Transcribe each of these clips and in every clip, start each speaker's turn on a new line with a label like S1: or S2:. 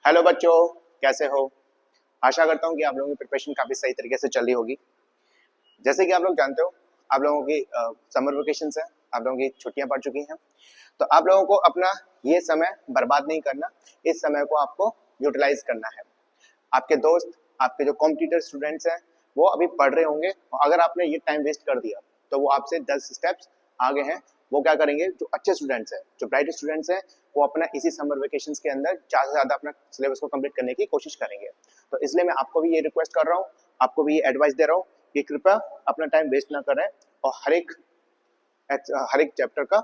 S1: Hello बच्चों, कैसे हो। आशा करता हूँ कि आप लोगों की प्रिपरेशन काफी सही तरीके से चल रही होगी। जैसे कि आप लोग जानते हो, आप लोगों की समर वेकेशन है, आप लोगों की छुट्टियां पड़ चुकी हैं। तो आप लोगों को अपना ये समय बर्बाद नहीं करना, इस समय को आपको यूटिलाइज करना है। आपके दोस्त, आपके जो कॉम्पिटिटर स्टूडेंट्स हैं, वो अभी पढ़ रहे होंगे, और अगर आपने ये टाइम वेस्ट कर दिया तो वो आपसे 10 स्टेप्स आगे हैं। वो क्या करेंगे, जो अच्छे स्टूडेंट्स हैं, जो ब्राइट स्टूडेंट्स हैं, वो अपना इसी समर वेकेशन के अंदर ज़्यादा से ज़्यादा अपना सिलेबस को कंप्लीट करने की कोशिश करेंगे। तो इसलिए मैं आपको भी ये रिक्वेस्ट कर रहा हूँ, आपको भी ये एडवाइस दे रहा हूँ कि कृपया अपना टाइम वेस्ट ना करें और हर एक चैप्टर का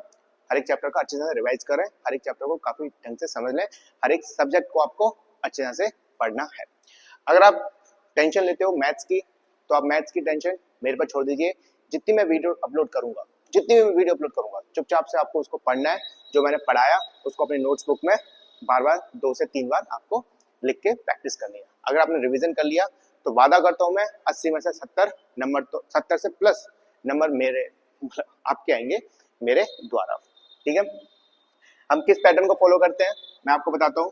S1: अच्छे से रिवाइज करें, हर एक चैप्टर को काफी ढंग से समझ लें, हर एक सब्जेक्ट को आपको अच्छे तरह से पढ़ना है। अगर आप टेंशन लेते हो मैथ्स की, तो आप मैथ्स की टेंशन मेरे पर छोड़ दीजिए। जितनी मैं वीडियो अपलोड करूंगा, चुपचाप से आपको उसको पढ़ना है। जो मैंने पढ़ाया उसको अपनी नोट्स बुक में बार बार 2 से 3 बार आपको लिख के प्रैक्टिस करनी है। अगर आपने रिवीजन कर लिया तो वादा करता हूं मैं 80 में से 70 नंबर, तो 70 से प्लस नंबर मेरे आपके आएंगे मेरे द्वारा। ठीक है, हम किस पैटर्न को फॉलो करते हैं मैं आपको बताता हूँ।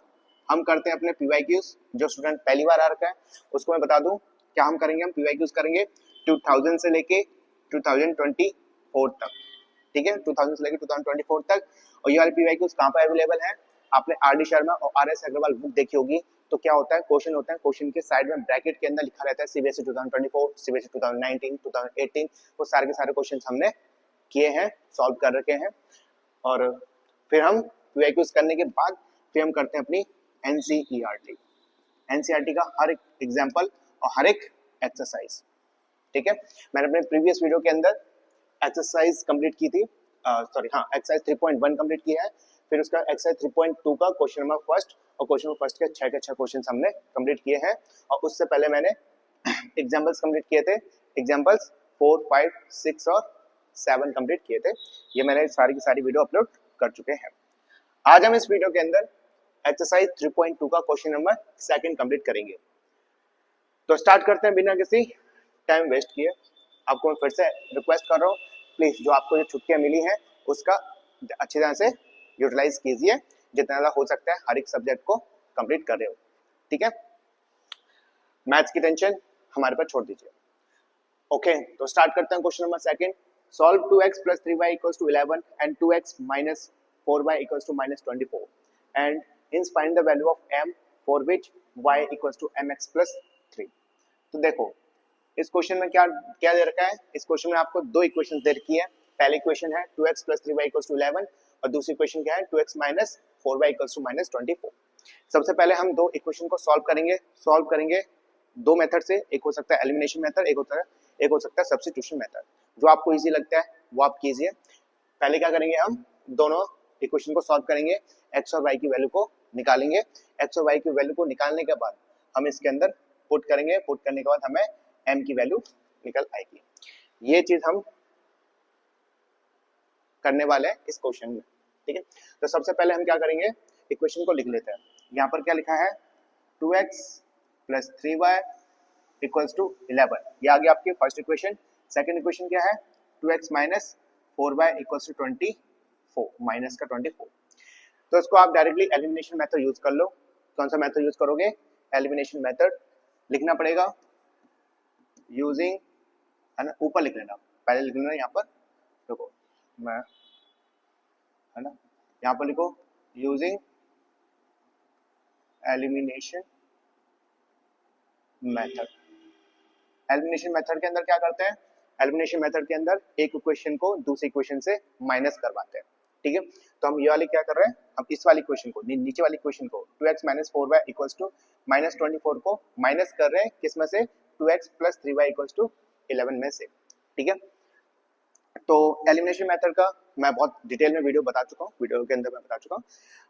S1: हम करते हैं अपने पीवाईक्यूज। जो स्टूडेंट पहली बार आ रखा है उसको मैं बता दूं क्या हम करेंगे। हम पीवाईक्यूज करेंगे 2000 से लेके 2024 तक। ठीक है, 2000 से लेके 2024 तक। और ये वाले पीवाईक्यूज कहाँ पर अवेलेबल है, आपने आर.डी. शर्मा और आर.एस. अग्रवाल बुक देखी होगी। तो क्या होता है, क्वेश्चन होता है, क्वेश्चन के साइड में ब्रैकेट के अंदर लिखा रहता है सीबीएसई 2024, सीबीएसई 2019, 2018। वो सारे के सारे क्वेश्चन हमने किए हैं, सॉल्व कर रखे हैं। और फिर हम पीवाईक्यूज करने के बाद फिर हम करते हैं अपनी एनसीईआरटी। एनसीईआरटी का हर एक एग्जाम्पल और हर एक एक्सरसाइज। ठीक है, मैंने अपने प्रीवियस वीडियो के अंदर एक्सरसाइज कंप्लीट की थी, एक्सरसाइज 3.1 कंप्लीट किया है। फिर उसका एक्सरसाइज 3.2 का क्वेश्चन नंबर फर्स्ट और क्वेश्चन नंबर फर्स्ट के 6 क्वेश्चन हमने कंप्लीट किए हैं। और उससे पहले मैंने एग्जाम्पल्स कंप्लीट किए थे। एग्जाम्पल्स 4, 5, 6 और 7 कंप्लीट किए थे। ये मैंने सारी की सारी वीडियो अपलोड कर चुके हैं। आज हम इस वीडियो के अंदर एक्सरसाइज 3.2 का क्वेश्चन नंबर 2 कंप्लीट करेंगे। तो स्टार्ट करते हैं बिना किसी टाइम वेस्ट किए। आपको मैं फिर से रिक्वेस्ट कर रहा हूँ, प्लीज जो आपको जो छुट्टियां मिली हैं उसका अच्छी तरह से यूटिलाइज कीजिए। जितना ज़्यादा हो सकता है हर एक सब्जेक्ट को कंप्लीट कर रहे हो। ठीक है, मैथ्स की टेंशन हमारे पर छोड़ दीजिए। ओके, तो स्टार्ट करते हैं question number 2। Solve 2x + 3y = 11 and 2x - 4y = -24 and hence find the value of m for which y = mx + 3। तो देखो इस क्वेश्चन में क्या क्या दे रखा है। इस क्वेश्चन में आपको दो इक्वेशन दे रखी है। पहली इक्वेशन है 2x + 3y = 11 और दूसरी इक्वेशन क्या है 2x - 4y = -24। सबसे पहले हम दो इक्वेशन को सॉल्व करेंगे दो मेथड से। एक हो सकता है एलिमिनेशन मेथड, एक हो सकता है सब्स्टिट्यूशन मेथड। जो आपको इजी लगता है वो आप कीजिए। पहले क्या करेंगे, हम दोनों इक्वेशन को सॉल्व करेंगे, x और y की वैल्यू को निकालेंगे। x और y की वैल्यू को निकालने के बाद हम इसके अंदर पुट करेंगे। पुट करने के बाद हमें m की वैल्यू निकल आएगी। ये चीज हम करने वाले हैं इस क्वेश्चन में। ठीक है, तो सबसे पहले हम क्या करेंगे, इक्वेशन को लिख लेते हैं। यहाँ पर क्या लिखा है 2x + 3y = 11। ये आ गया आपकी फर्स्ट इक्वेशन। सेकंड इक्वेशन क्या है 2x - 4y = 24, माइनस का 24। तो इसको आप डायरेक्टली एलिमिनेशन मेथड यूज कर लो। कौन सा मेथड यूज करोगे, एलिमिनेशन मेथड लिखना पड़ेगा यूजिंग, है ना, ऊपर लिख लेना, पहले लिख लेना। यहाँ पर देखो मैं, है ना, यहाँ पर लिखो using elimination method. Elimination method के अंदर क्या करते हैं, एलिमिनेशन मेथड के अंदर एक इक्वेशन को दूसरी इक्वेशन से माइनस करवाते हैं। ठीक है, तो हम ये वाली क्या कर रहे हैं, हम इस वाली इक्वेशन को, नीचे वाली इक्वेशन को 2x - 4y = -24 को माइनस कर रहे हैं किस में से 2x + 3y = 11 में से। ठीक है, तो एलिमिनेशन मेथड का मैं बहुत डिटेल में वीडियो बता चुका हूँ, वीडियो के अंदर मैं बता चुका हूँ।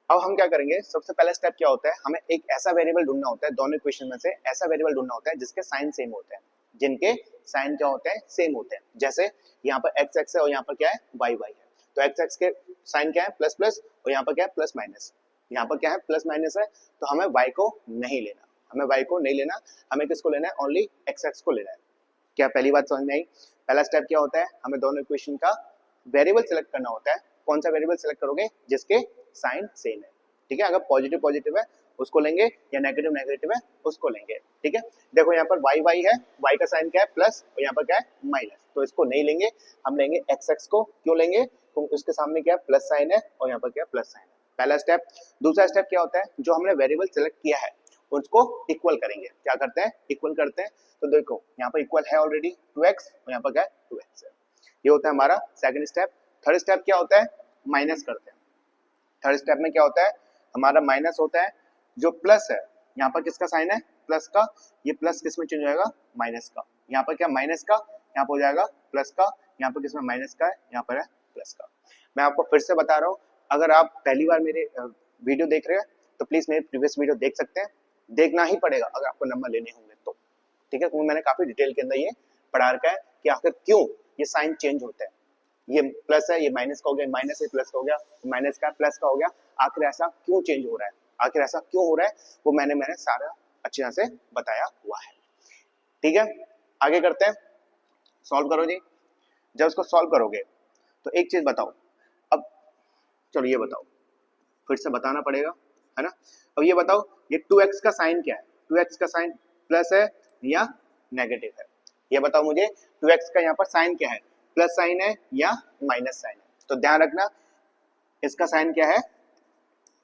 S1: अब हम क्या करेंगे, सबसे पहला स्टेप क्या होता है, हमें एक ऐसा वेरिएबल ढूंढना होता है, दोनों इक्वेशन में से ऐसा वेरिएबल ढूंढना होता है जिसके साइन सेम होते हैं, जिनके साइन क्या होते हैं, सेम होते हैं। जैसे यहाँ पर x x है और यहाँ पर क्या है y y है। तो x x के साइन क्या है प्लस प्लस और यहाँ पर क्या है प्लस माइनस। यहाँ पर क्या है प्लस माइनस है, तो हमें y को नहीं लेना, हमें किसको लेना है, ओनली x x को लेना है। क्या पहली बात समझ में आई। पहला स्टेप क्या होता है, हमें दोनों इक्वेशन का वेरिएबल सेलेक्ट करना होता है। कौन सा वेरिएबल सेलेक्ट करोगे, जिसके साइन सेम है। ठीक है, अगर पॉजिटिव है उसको लेंगे, या नेगेटिव नेगेटिव है उसको लेंगे। ठीक है, देखो यहाँ पर वाई वाई है, वाई का साइन क्या है प्लस, और यहाँ पर क्या है माइनस, तो इसको नहीं लेंगे, हम लेंगे एक्स एक्स को। क्यों लेंगे? क्योंकि उसके सामने क्या है प्लस साइन है और यहाँ पर क्या प्लस साइन है, पहला स्टेप। दूसरा स्टेप क्या होता है, जो हमने वेरिएबल सेलेक्ट किया है उसको इक्वल करेंगे। क्या करते हैं? इक्वल करते हैं। तो देखो यहाँ पर इक्वल है ऑलरेडी 2x और यहाँ पर क्या है 2x है। ये होता है हमारा सेकंड स्टेप। थर्ड स्टेप क्या होता है? माइनस करते हैं। थर्ड स्टेप में क्या होता है? हमारा माइनस होता है, जो प्लस है यहाँ पर किसका साइन है? प्लस का। ये प्लस किस में चेंज हो जाएगा? माइनस का। यहाँ पर क्या माइनस का, यहाँ पर हो जाएगा प्लस का। यहाँ पर किसमें माइनस का है? यहाँ पर है प्लस का। मैं आपको फिर से बता रहा हूँ, अगर आप पहली बार मेरे वीडियो देख रहे हैं तो प्लीज मेरे प्रीवियस वीडियो देख सकते हैं, देखना ही पड़ेगा अगर आपको नंबर लेने होंगे तो। ठीक है, क्योंकि मैंने काफी डिटेल के अंदर ये पढ़ा रखा है कि आखिर क्यों ये साइन चेंज होता है। ये प्लस है, ये माइनस का हो गया, माइनस है प्लस का हो गया, माइनस का प्लस का हो गया, आखिर ऐसा क्यों चेंज हो रहा है, आखिर ऐसा क्यों हो रहा है, वो मैंने सारा अच्छी तरह से बताया हुआ है। ठीक है, आगे करते हैं, सॉल्व करो जी। जब उसको सॉल्व करोगे तो एक चीज बताओ, अब चलो ये बताओ, फिर से बताना पड़ेगा है ना। अब ये बताओ, ये 2x का साइन क्या है? 2x का साइन प्लस है या नेगेटिव है? ये बताओ मुझे, 2x का यहाँ पर साइन क्या है? प्लस साइन है या माइनस साइन है? तो ध्यान रखना, इसका साइन क्या है?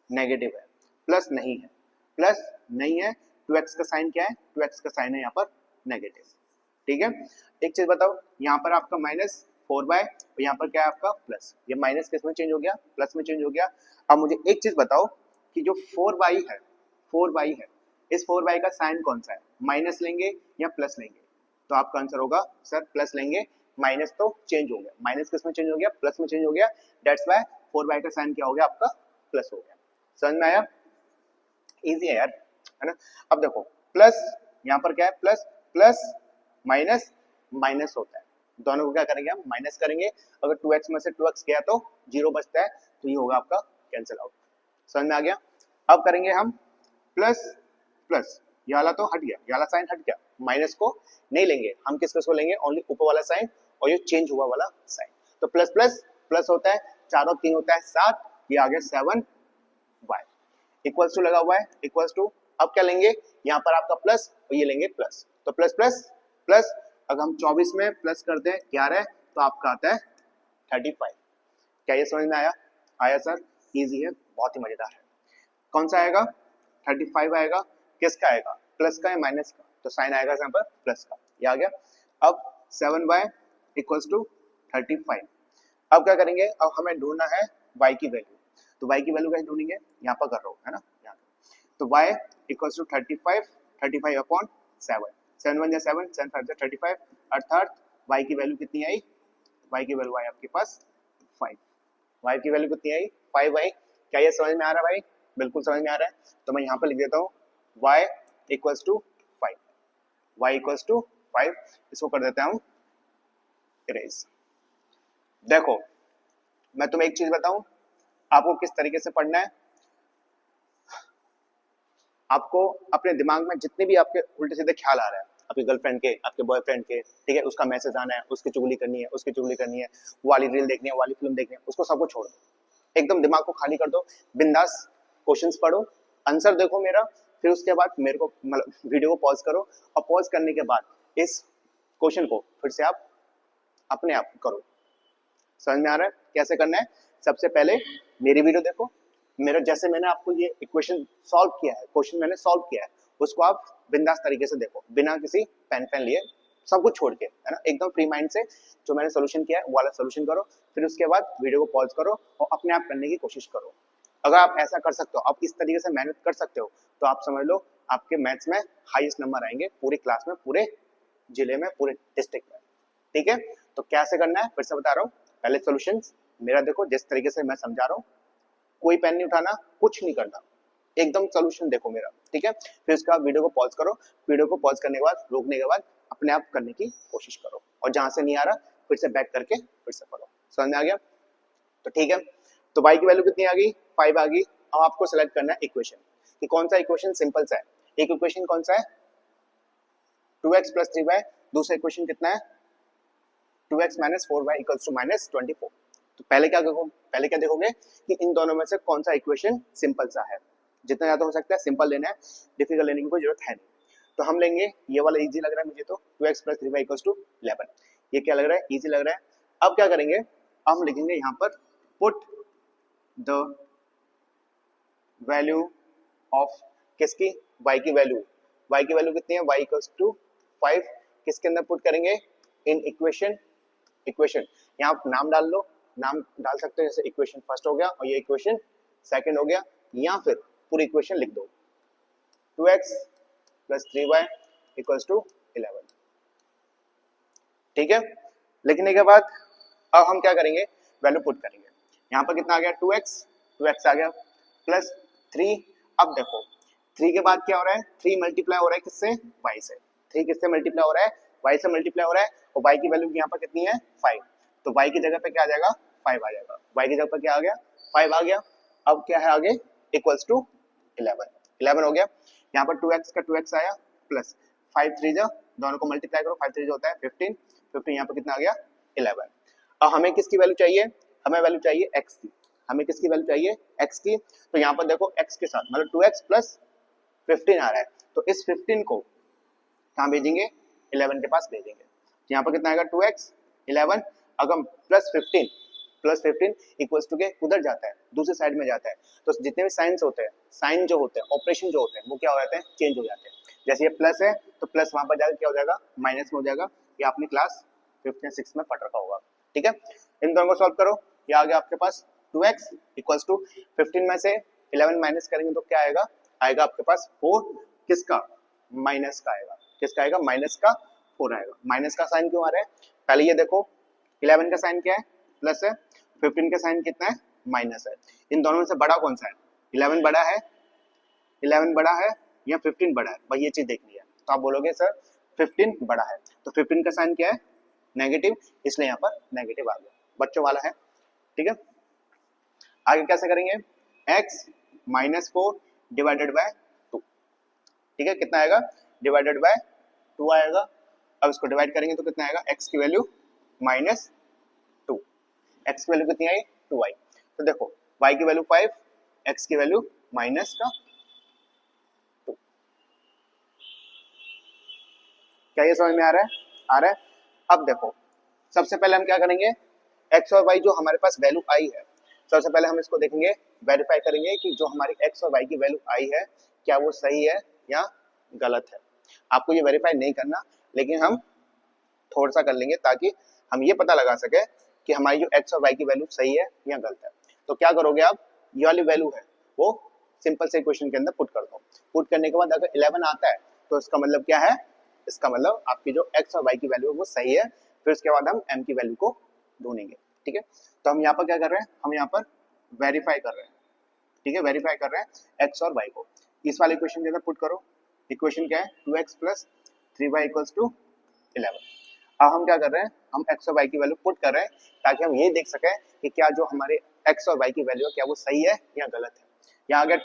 S1: नेगेटिव है, प्लस नहीं है, प्लस नहीं है। 2x का साइन क्या है? 2x का साइन है यहाँ पर नेगेटिव। ठीक है, एक चीज बताओ, यहाँ पर आपका माइनस 4y और यहाँ पर क्या है आपका प्लस, ये माइनस किस में चेंज हो गया? प्लस में चेंज हो गया। अब मुझे एक चीज बताओ कि जो 4y है, 4y है, इस 4y का साइन कौन सा है? माइनस लेंगे या प्लस लेंगे? तो आपका आंसर होगा सर प्लस लेंगे, माइनस तो चेंज हो गया, माइनस किस में चेंज हो गया? प्लस में चेंज हो गया, दैट्स व्हाई 4y का साइन क्या हो गया आपका? प्लस हो गया। समझ में आया? इजी है यार, है ना। अब देखो प्लस, यहाँ पर क्या है? प्लस प्लस माइनस माइनस होता है, दोनों को क्या करेंगे हम? माइनस करेंगे। अगर 2x में से 2x गया तो 0 बचता है, तो ये होगा आपका कैंसिल आउट। समझ में आ गया? अब करेंगे हम प्लस प्लस, ये वाला तो हट गया, ये वाला साइन हट गया, माइनस को नहीं लेंगे हम, किसको लेंगे? ओनली ऊपर वाला साइन और ये चेंज हुआ वाला साइन। तो प्लस प्लस प्लस होता है, 4 और 3 होता है 7, ये आ गया 7y इक्वल्स टू लगा हुआ है, इक्वल्स टू। अब क्या लेंगे? यहाँ पर आपका प्लस और ये लेंगे प्लस, तो प्लस प्लस प्लस, अगर हम 24 में प्लस करते हैं 11 तो आपका आता है 35। क्या ये समझ में आया? आया सर, इजी है, बहुत ही मजेदार है। कौन सा आएगा? 35 आएगा। किसका आएगा? प्लस का या माइनस का? तो साइन आएगा यहाँ पर प्लस का, ये आ गया। अब 7y इक्वल्स टू 35। अब क्या करेंगे? अब हमें ढूंढना है y की वैल्यू, तो y की वैल्यू कैसे ढूंढेंगे? यहाँ पर कर रहा हूँ, है ना, यहाँ। तो y इक्वल्स टू 35, 35 अपॉन 7, 7 1 7, 7 5 35, अर्थात y की वैल्यू कितनी आई? y की वैल्यू आई आपके पास 5। y की वैल्यू कितनी आई? 5y। क्या ये समझ में आ रहा है भाई? बिल्कुल समझ में आ रहा है। तो मैं यहाँ पर लिख देता हूँ y equals to 5, y equals to 5, इसको कर देते हैं हम इरेज। देखो मैं तुम्हें एक चीज बताऊं, आपको किस तरीके से पढ़ना है। आपको अपने दिमाग में जितने भी आपके उल्टे सीधे ख्याल आ रहे हैं, आपके गर्लफ्रेंड के, आपके बॉयफ्रेंड के, ठीक है, उसका मैसेज आना है, उसकी चुगली करनी है, उसकी चुगली करनी है, वाली रील देखनी है, वाली फिल्म देखनी है, उसको सबको छोड़ दो, एकदम दिमाग को खाली कर दो, बिंदास क्वेश्चंस पढ़ो, आंसर देखो मेरा, फिर उसके बाद मेरे को वीडियो को पॉज करो, और पॉज करने के बाद इस क्वेश्चन को फिर से आप अपने आप करो। समझ में आ रहा है कैसे करना है? सबसे पहले मेरी वीडियो देखो, मेरा जैसे मैंने आपको ये इक्वेशन सॉल्व किया है, क्वेश्चन मैंने सॉल्व किया है, उसको आप बिंदास तरीके से देखो, बिना किसी पेन लिए, सब कुछ छोड़ के, है ना, एकदम फ्री माइंड से जो मैंने सोल्यूशन किया है वो वाला सोल्यूशन करो। फिर उसके बाद वीडियो को पॉज करो और अपने आप करने की कोशिश करो। अगर आप ऐसा कर सकते हो, आप इस तरीके से मेहनत कर सकते हो, तो आप समझ लो आपके मैथ्स में हाईएस्ट नंबर आएंगे पूरी क्लास में, पूरे जिले में, पूरे डिस्ट्रिक्ट में। ठीक है, तो कैसे करना है फिर से बता रहा हूँ। पहले सोल्यूशन मेरा देखो, जिस तरीके से मैं समझा रहा हूँ, कोई पेन नहीं उठाना, कुछ नहीं करना, एकदम सोल्यूशन देखो मेरा, ठीक है। फिर उसके बाद वीडियो को पॉज करो, वीडियो को पॉज करने के बाद, रोकने के बाद अपने आप करने की कोशिश करो, और जहां से नहीं आ रहा फिर से बैक करके फिर से पढ़ो। समझ में आ गया? तो ठीक है, तो y की वैल्यू कितनी आ गई? 5 आ गई। अब आपको सेलेक्ट करना है इक्वेशन, कि कौन सा इक्वेशन सिंपल सा है। एक इक्वेशन कौन सा है? 2x plus 3y। दूसरा इक्वेशन कितना है? 2x minus 4y equals to minus 24। तो पहले क्या देखोगे कि इन दोनों में से कौन सा इक्वेशन सिंपल सा है। जितना ज़्यादा हो सकता है सिंपल लेना है, डिफिकल्ट लेने की कोई जरूरत है नहीं। तो हम लेंगे ये वाला, इजी लग रहा है मुझे तो 2x plus 3y equals to 11। ये क्या लग रहा है, इजी लग रहा है। अब क्या करेंगे, हम लिखेंगे यहाँ पर पुट द वैल्यू ऑफ किसकी, y की वैल्यू, y की वैल्यू कितनी है, y इक्वल्स टू 5, किसके अंदर पुट करेंगे, इन इक्वेशन, इक्वेशन यहाँ आप नाम डाल लो, नाम डाल सकते हो, जैसे इक्वेशन फर्स्ट हो गया और ये इक्वेशन सेकंड हो गया, या फिर पूरी इक्वेशन लिख दो 2x plus 3y equals to 11। ठीक है, लिखने के बाद अब हम क्या करेंगे, वैल्यू पुट करेंगे। यहाँ पर कितना आ गया 2x आ गया प्लस 3। अब देखो 3 के बाद क्या हो रहा है, 3 मल्टीप्लाई हो रहा है किससे, y से, 3 किससे मल्टीप्लाई हो रहा है, y से मल्टीप्लाई हो रहा है, और y की वैल्यू यहाँ पर कितनी है 5, तो y की जगह पे क्या आ जाएगा 5 आ जाएगा, y की जगह पर क्या आ गया 5 आ गया। अब क्या है आगे, इक्वल्स टू 11 हो गया। यहाँ पर 2x का 2x आया प्लस 5 3 जा, दोनों को मल्टीप्लाई करो, 5 3 होता है 15, 15 यहाँ पर कितना आ गया 11। अब हमें किसकी वैल्यू चाहिए, हमें वैल्यू चाहिए x की, हमें किसकी वैल्यू चाहिए x की। तो यहाँ पर देखो x के साथ मतलब 2x प्लस 15 आ रहा है, तो इस 15 को कहाँ भेजेंगे, 11 के पास भेजेंगे। यहाँ पर कितना आएगा 2x 11, अगर प्लस 15 इक्वल्स टू के उधर जाता है, दूसरे साइड में जाता है, तो जितने भी साइंस होते हैं, साइन जो होते हैं, ऑपरेशन जो होते हैं, वो क्या हो जाते हैं, चेंज हो जाते हैं। जैसे ये प्लस है तो प्लस वहां पर जाकर क्या हो जाएगा, माइनस में हो जाएगा। ये आपने क्लास 5th या 6th में पढ़ रखा होगा। ठीक है, इन दोनों को सॉल्व करो, ये आ गया आपके पास 2x इक्वल्स टू 15 में से 11 माइनस करेंगे तो क्या आएगा, आएगा आपके पास 4, किसका, माइनस का आएगा, किसका आएगा, माइनस का 4 आएगा। माइनस का साइन क्यों आ रहा है, पहले ये देखो 11 का साइन क्या है, प्लस है, 15 का साइन कितना है, माइनस है। इन दोनों में से बड़ा कौन सा है, 11 बड़ा है, 11 बड़ा है या 15 बड़ा है, भाई ये चीज देखनी है। तो आप बोलोगे सर 15 बड़ा है, तो 15 का साइन क्या है, नेगेटिव, इसलिए यहाँ पर नेगेटिव आ गया, बच्चों वाला है। ठीक है, आगे कैसे करेंगे, x माइनस 4 डिवाइडेड बाय 2। ठीक है, कितना आएगा, डिवाइडेड बाय 2 आएगा। अब इसको डिवाइड करेंगे तो कितना आएगा, x की वैल्यू माइनस 2, x की वैल्यू कितनी आई 2 आई। तो देखो y की वैल्यू 5, x की वैल्यू माइनस का 2। क्या ये समझ में आ रहा है, आ रहा है। अब देखो सबसे पहले हम क्या करेंगे, x और y जो हमारे पास वैल्यू आई है, सबसे पहले हम इसको देखेंगे, वेरीफाई करेंगे कि जो हमारी x और y की वैल्यू आई है क्या वो सही है या गलत है। आपको ये वेरीफाई नहीं करना, लेकिन हम थोड़ा सा कर लेंगे ताकि हम ये पता लगा सके कि हमारी जो x और y की वैल्यू सही है या गलत है। तो क्या करोगे आप, ये वाली वैल्यू है वो सिंपल से इक्वेशन के अंदर पुट कर दो। पुट करने के बाद अगर 11 आता है तो इसका मतलब क्या है, इसका मतलब आपकी जो x और y की वैल्यू है वो सही है। फिर उसके बाद हम m की वैल्यू को ढूंढेंगे। ठीक है, तो हम यहाँ पर क्या कर रहे हैं, हम यहाँ पर वेरीफाई कर रहे हैं। ठीक है, वेरीफाई कर रहे हैं x और y को। इस वाले इक्वेशन के अंदर पुट करो, इक्वेशन क्या है 2x plus 3y equals to 11। अब हम क्या कर रहे हैं, हम x और y की वैल्यू पुट कर रहे हैं ताकि हम ये देख सकें कि क्या जो हमारे x और y की वैल्यू है क्या वो सही है या गलत है। यहाँ आ गया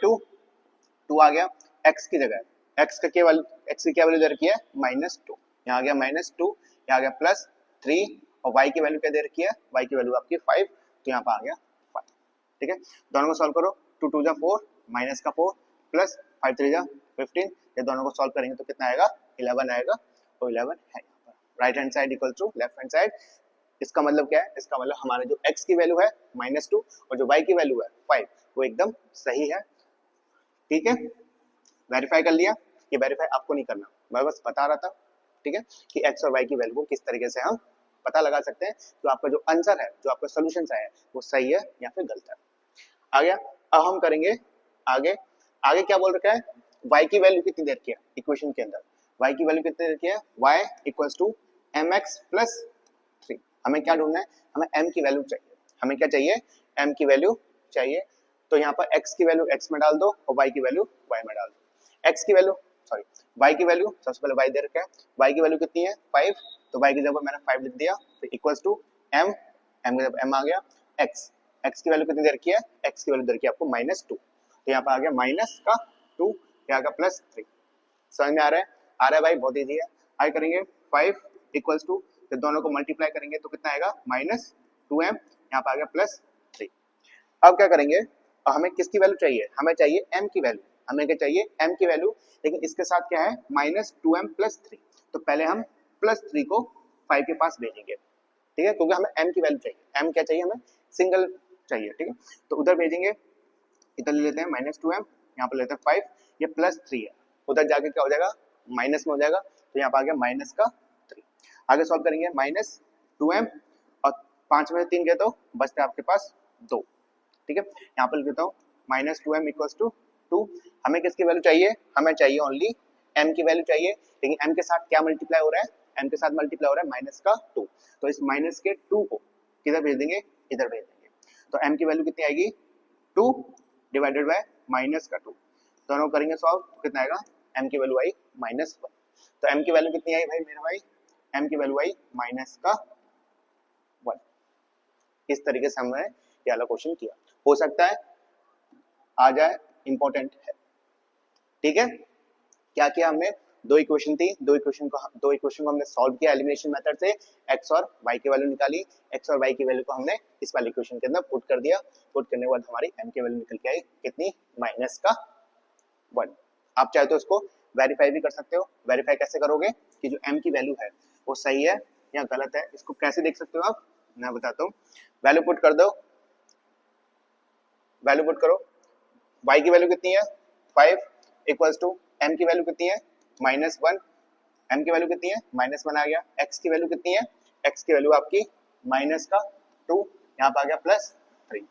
S1: 2 आ गया, x की जगह x की क्या वैल्यू दे रखी है -2, यहाँ आ गया -2, यहाँ आ गया +3, और y की वैल्यू क्या दे रखी है, y की वैल्यू आपकी 5, तो यहाँ पर आ गया 5। ठीक है, दोनों को सॉल्व करो, 2 2 जा 4, माइनस का 4 प्लस 5 3 जा 15, ये दोनों को सॉल्व करेंगे तो कितना आएगा, 11 आएगा। तो 11 है यहाँ पर, right hand side equal to left hand side. इसका मतलब क्या है, इसका मतलब हमारे जो x की वैल्यू है -2 और जो y की वैल्यू है 5 वो एकदम सही है। ठीक है, वेरीफाई कर लिया, ये वेरीफाई आपको नहीं करना, मैं बस बता रहा था। ठीक है, कि x और y की वैल्यू को किस तरीके से हम पता लगा सकते हैं, तो आपका जो आंसर है, जो आपका सोल्यूशन है वो सही है या फिर गलत है। आ गया, अब हम करेंगे आगे। आगे क्या बोल रखा है, y की वैल्यू कितनी देर की है इक्वेशन के अंदर, y की वैल्यू कितनी देर की है, y equals to mx plus 3। हमें क्या ढूंढना है, हमें m की वैल्यू चाहिए, हमें क्या चाहिए, m की वैल्यू चाहिए। तो यहाँ पर x की वैल्यू x में डाल दो और y की वैल्यू y में डाल दो। x की वैल्यू सॉरी y की वैल्यू, सबसे पहले y दे रखा है, y की वैल्यू कितनी है 5, तो y की जगह मैंने 5 लिख दिया, तो इक्वल्स टू m, m की जगह m आ गया, x की वैल्यू कितनी दे रखी है, x की वैल्यू दे रखी है आपको -2, तो यहाँ पर आ गया माइनस का 2, यहाँ का +3। समझ में आ रहा है, आ रहा है भाई, बहुत ईजी है। आगे करेंगे 5 इक्वल्स टू, तो दोनों को मल्टीप्लाई करेंगे तो कितना आएगा -2m, यहाँ पर आ गया +3। अब क्या करेंगे, हमें किसकी वैल्यू चाहिए, हमें चाहिए m की वैल्यू। हमें क्या चाहिए m की वैल्यू, लेकिन इसके साथ क्या है -2m + 3, तो पहले हम +3 को 5 के पास भेजेंगे, ठीक है, क्योंकि हमें m की वैल्यू चाहिए, m क्या चाहिए हमें सिंगल चाहिए, ठीक है, तो उधर भेजेंगे, इधर ले लेते हैं -2m, यहाँ पर लेते हैं 5, ये +3 है, उधर जाके क्या हो जाएगा माइनस में हो जाएगा, तो यहाँ पर आ गया -3। आगे सॉल्व करेंगे -2m और 5 में 3 गए तो बचते आपके पास 2, ठीक है, यहाँ पर लिख देता हूँ -2m = 2। हमें किसकी वैल्यू चाहिए, हमें चाहिए ओनली m की वैल्यू चाहिए, लेकिन m के साथ क्या मल्टीप्लाई हो रहा है, m के साथ मल्टीप्लाई हो रहा है -2, तो इस -2 को किधर भेज देंगे, इधर भेज देंगे, तो m की वैल्यू कितनी आएगी 2 डिवाइडेड बाय -2, दोनों करेंगे सॉल्व, कितना आएगा m की वैल्यू आई -1, तो m की वैल्यू कितनी आई भाई मेरे भाई, m की वैल्यू आई -1। इस तरीके से हमने ये वाला क्वेश्चन किया, हो सकता है आ जाए, इंपॉर्टेंट है, ठीक है। क्या किया हमने, दो इक्वेशन थी, दो इक्वेशन को हमने सॉल्व किया एलिमिनेशन मेथड से, x और y की वैल्यू निकाली, x और y की वैल्यू को हमने इस वाले इक्वेशन के अंदर पुट कर दिया, पुट करने के बाद हमारी m की वैल्यू निकल के आई कितनी -1। आप चाहे तो उसको वेरीफाई भी कर सकते हो, वेरीफाई कैसे करोगे कि जो m की वैल्यू है वो सही है या गलत है, इसको कैसे देख सकते हो आप, मैं बताता हूँ, वैल्यू पुट कर दो, वैल्यू पुट करो, y की वैल्यू कितनी है 5 = m की वैल्यू कितनी है -1, m की वैल्यू कितनी है -1 आ गया, x की वैल्यू कितनी है, x की वैल्यू आपकी -2, यहाँ पे आ गया +3।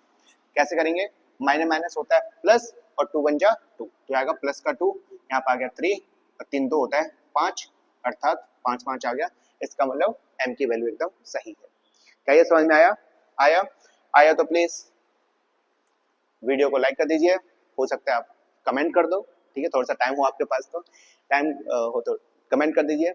S1: कैसे करेंगे, माइनस माइनस होता है प्लस और 2 × 2, तो आएगा +2, यहाँ पे आ गया 3 और 3 2 होता है 5, अर्थात 5 5 आ गया, इसका मतलब m की वैल्यू एकदम सही है। क्या ये समझ में आया, आया तो प्लीज वीडियो को लाइक कर दीजिए, हो सकता है आप कमेंट कर दो, ठीक है, थोड़ा सा टाइम हो आपके पास तो टाइम हो तो कमेंट कर दीजिए,